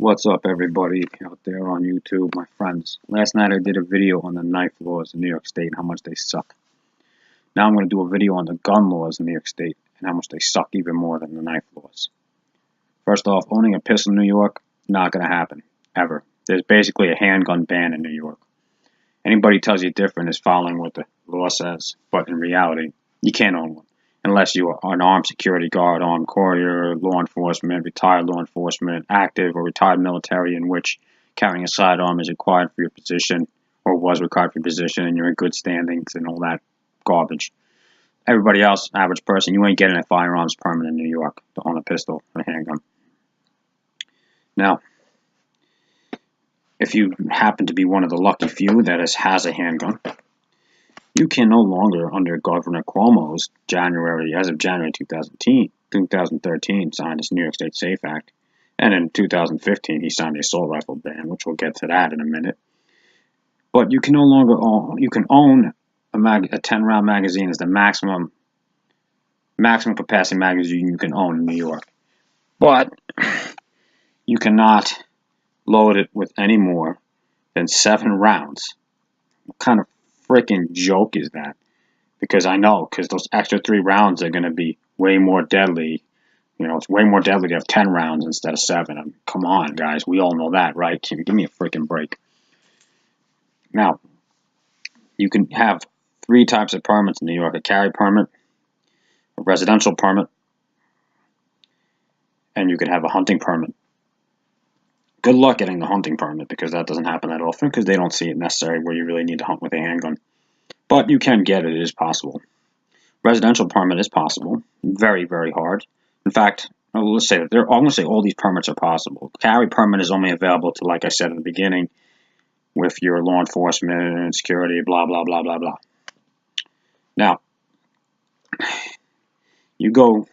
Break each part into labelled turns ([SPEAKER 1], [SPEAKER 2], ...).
[SPEAKER 1] What's up, everybody out there on YouTube, my friends? Last night I did a video on the knife laws in New York State and how much they suck. Now I'm going to do a video on the gun laws in New York State and how much they suck even more than the knife laws. First off, owning a pistol in New York, not going to happen, ever. There's basically a handgun ban in New York. Anybody tells you different is following what the law says, but in reality, you can't own one. Unless you are an armed security guard, armed courier, law enforcement, retired law enforcement, active or retired military in which carrying a sidearm is required for your position or was required for your position and you're in good standings and all that garbage. Everybody else, average person, you ain't getting a firearms permit in New York to own a pistol or a handgun. Now, if you happen to be one of the lucky few that has a handgun, you can no longer, under Governor Cuomo's as of January 2013, signed this New York State SAFE Act, and in 2015 he signed the assault rifle ban, which we'll get to that in a minute. But you can no longer own. You can own a 10-round magazine is the maximum capacity magazine you can own in New York, but you cannot load it with any more than 7 rounds. What kind of freaking joke is that? Because I know, because those extra 3 rounds are going to be way more deadly. You know, it's way more deadly to have 10 rounds instead of 7. I mean, come on, guys. We all know that, right? Give me a freaking break. Now, you can have 3 types of permits in New York: a carry permit, a residential permit, and you could have a hunting permit. Good luck getting the hunting permit, because that doesn't happen that often, because they don't see it necessary where you really need to hunt with a handgun. But you can get it. It is possible. Residential permit is possible. Very, very hard. In fact, let's say that I'm going to say all these permits are possible. Carry permit is only available to, like I said at the beginning, with your law enforcement and security, blah, blah, blah, blah, blah. Now, you go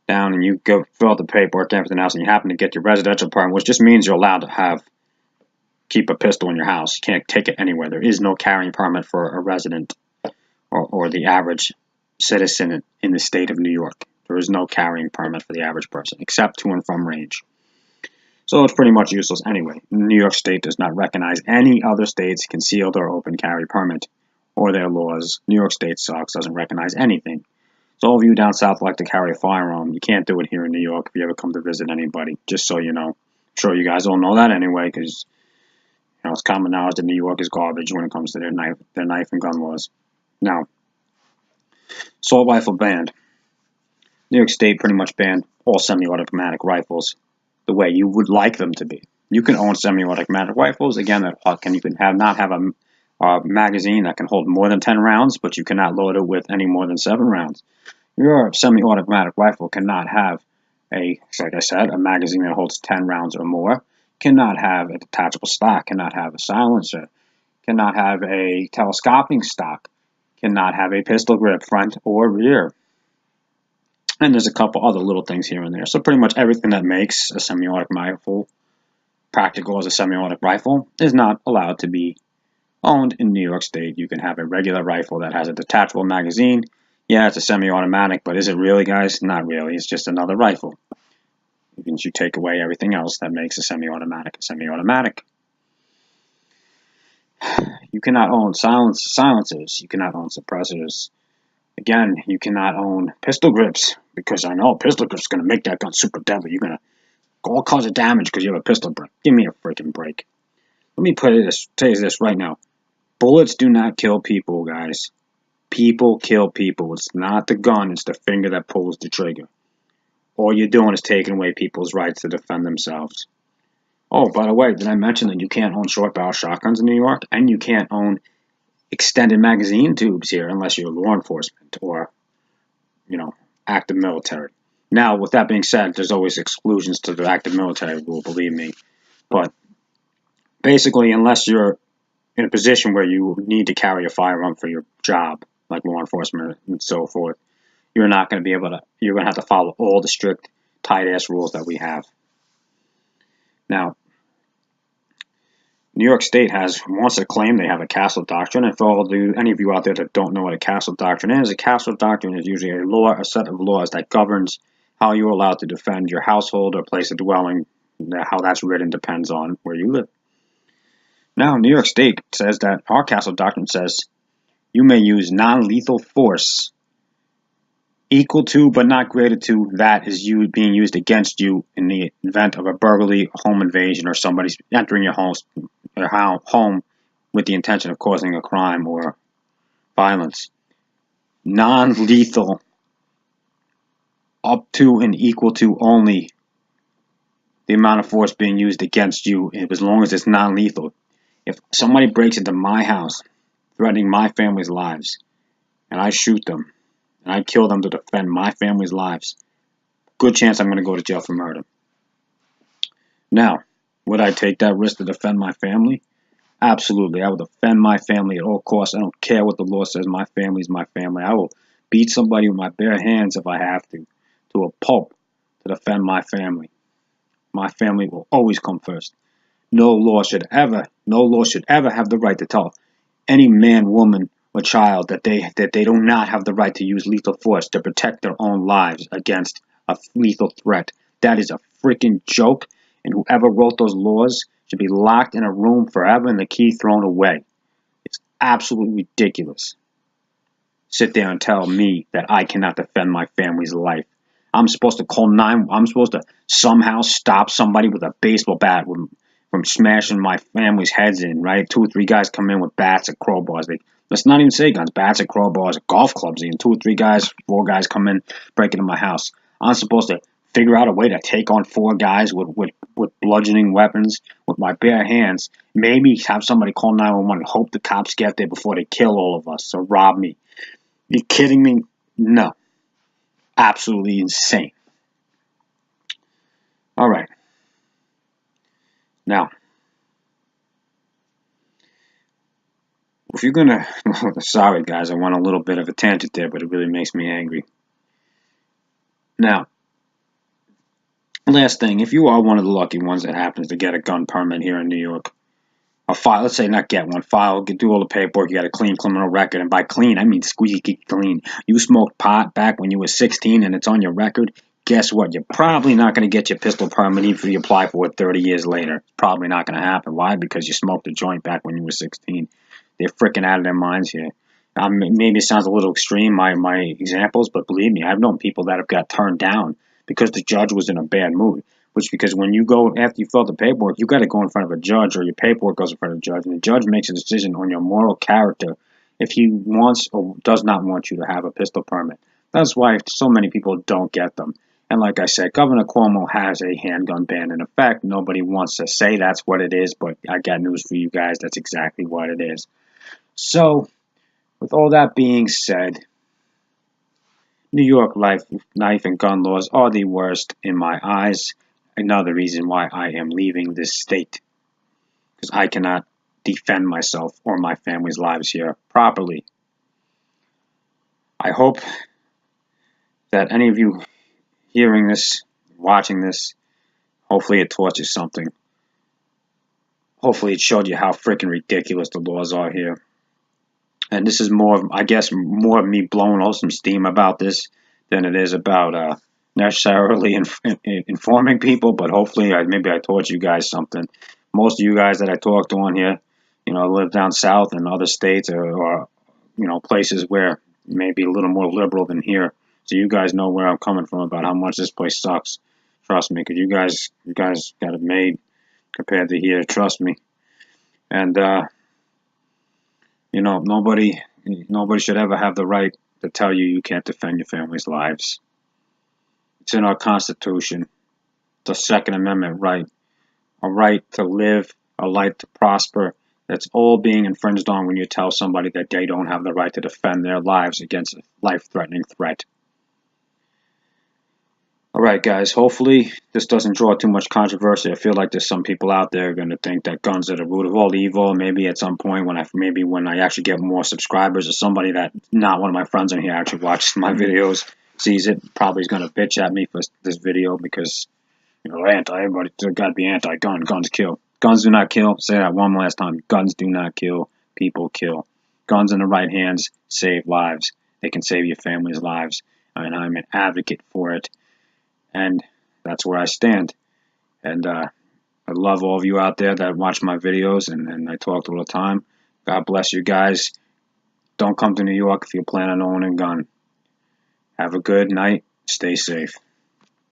[SPEAKER 1] down and you go fill out the paperwork and everything else, and you happen to get your residential permit, which just means you're allowed to keep a pistol in your house. You can't take it anywhere. There is no carrying permit for a resident or the average citizen in the state of New York. There is no carrying permit for the average person, except to and from range. So it's pretty much useless anyway. New York State does not recognize any other state's concealed or open carry permit or their laws. New York State sucks, doesn't recognize anything. So all of you down south like to carry a firearm. You can't do it here in New York if you ever come to visit anybody, just so you know. I'm sure you guys all know that anyway, because it's common knowledge that New York is garbage when it comes to their knife and gun laws. Now, assault rifle banned. New York State pretty much banned all semi-automatic rifles the way you would like them to be. You can own semi-automatic rifles, again, you can not have a magazine that can hold more than 10 rounds, but you cannot load it with any more than 7 rounds. Your semi-automatic rifle cannot have like I said, a magazine that holds 10 rounds or more, cannot have a detachable stock, cannot have a silencer, cannot have a telescoping stock, cannot have a pistol grip, front or rear. And there's a couple other little things here and there. So pretty much everything that makes a semi-automatic rifle practical as a semi-automatic rifle is not allowed to be owned in New York State. You can have a regular rifle that has a detachable magazine. Yeah, it's a semi-automatic, but is it really, guys? Not really. It's just another rifle. You take away everything else that makes a semi-automatic a semi-automatic. You cannot own silencers. You cannot own suppressors. Again, you cannot own pistol grips, because I know a pistol grip is going to make that gun super deadly. You're going to all cause of damage because you have a pistol grip. Give me a freaking break. Let me tell you this right now. Bullets do not kill people, guys. People kill people. It's not the gun, it's the finger that pulls the trigger. All you're doing is taking away people's rights to defend themselves. Oh, by the way, did I mention that you can't own short barrel shotguns in New York? And you can't own extended magazine tubes here unless you're law enforcement or, active military. Now, with that being said, there's always exclusions to the active military rule, believe me. But basically, unless you're in a position where you need to carry a firearm for your job, like law enforcement and so forth, you're going to have to follow all the strict, tight-ass rules that we have. Now, New York State wants to claim they have a castle doctrine, and for any of you out there that don't know what a castle doctrine is, a castle doctrine is usually a set of laws that governs how you're allowed to defend your household or place of dwelling How that's written depends on where you live. Now, New York State says that our castle doctrine says you may use non-lethal force equal to but not greater to that is being used against you in the event of a burglary, home invasion, or somebody's entering your home with the intention of causing a crime or violence. Non-lethal up to and equal to only the amount of force being used against you, as long as it's non-lethal. If somebody breaks into my house, threatening my family's lives, and I shoot them, and I kill them to defend my family's lives, good chance I'm going to go to jail for murder. Now, would I take that risk to defend my family? Absolutely. I will defend my family at all costs. I don't care what the law says. My family is my family. I will beat somebody with my bare hands if I have to a pulp to defend my family. My family will always come first. No law should ever have the right to tell any man, woman, or child that they do not have the right to use lethal force to protect their own lives against a lethal threat. That is a freaking joke, and whoever wrote those laws should be locked in a room forever and the key thrown away. It's absolutely ridiculous. Sit there and tell me that I cannot defend my family's life. I'm supposed to call 9. I'm supposed to somehow stop somebody with a baseball bat from smashing my family's heads in, right? 2 or 3 guys come in with bats or crowbars. Let's not even say guns, bats or crowbars, golf clubs. Even 2 or 3 guys, 4 guys come in, break into my house. I'm supposed to figure out a way to take on 4 guys with bludgeoning weapons with my bare hands. Maybe have somebody call 911 and hope the cops get there before they kill all of us or rob me. You kidding me? No. Absolutely insane. All right. Now, if you're gonna, sorry guys, I went a little bit of a tangent there, but it really makes me angry. Now, last thing, if you are one of the lucky ones that happens to get a gun permit here in New York, a file, let's say not get one, file, do all the paperwork, you got a clean criminal record, and by clean, I mean squeaky clean. You smoked pot back when you were 16 and it's on your record, guess what? You're probably not going to get your pistol permit even if you apply for it 30 years later. It's probably not going to happen. Why? Because you smoked a joint back when you were 16. They're freaking out of their minds here. Maybe it sounds a little extreme, my examples, but believe me, I've known people that have got turned down because the judge was in a bad mood. Because when you go, after you fill out the paperwork, you got to go in front of a judge, or your paperwork goes in front of a judge, and the judge makes a decision on your moral character if he wants or does not want you to have a pistol permit. That's why so many people don't get them. And like I said, Governor Cuomo has a handgun ban in effect. Nobody wants to say that's what it is, but I got news for you guys. That's exactly what it is. So, with all that being said, New York knife and gun laws are the worst in my eyes. Another reason why I am leaving this state, because I cannot defend myself or my family's lives here properly. I hope that any of you hearing this, watching this, hopefully it taught you something. Hopefully it showed you how freaking ridiculous the laws are here. And this is more of me blowing off some steam about this than it is about necessarily informing people, but hopefully maybe I taught you guys something. Most of you guys that I talked to on here, live down south in other states or places where maybe a little more liberal than here. So you guys know where I'm coming from about how much this place sucks. Trust me, because you guys got it made compared to here. Trust me. And nobody should ever have the right to tell you can't defend your family's lives. It's in our Constitution, the Second Amendment right, a right to live, a right to prosper. That's all being infringed on when you tell somebody that they don't have the right to defend their lives against a life-threatening threat. All right, guys, hopefully this doesn't draw too much controversy. I feel like there's some people out there going to think that guns are the root of all evil. Maybe at some point when I actually get more subscribers, or somebody that not one of my friends in here actually watches my videos, sees it, probably is going to bitch at me for this video because, everybody's got to be anti-gun. Guns kill. Guns do not kill. Say that one last time. Guns do not kill. People kill. Guns in the right hands save lives. They can save your family's lives. And I'm an advocate for it. And that's where I stand. And I love all of you out there that watch my videos and I talk all the time. God bless you guys. Don't come to New York if you plan on owning a gun. Have a good night. Stay safe.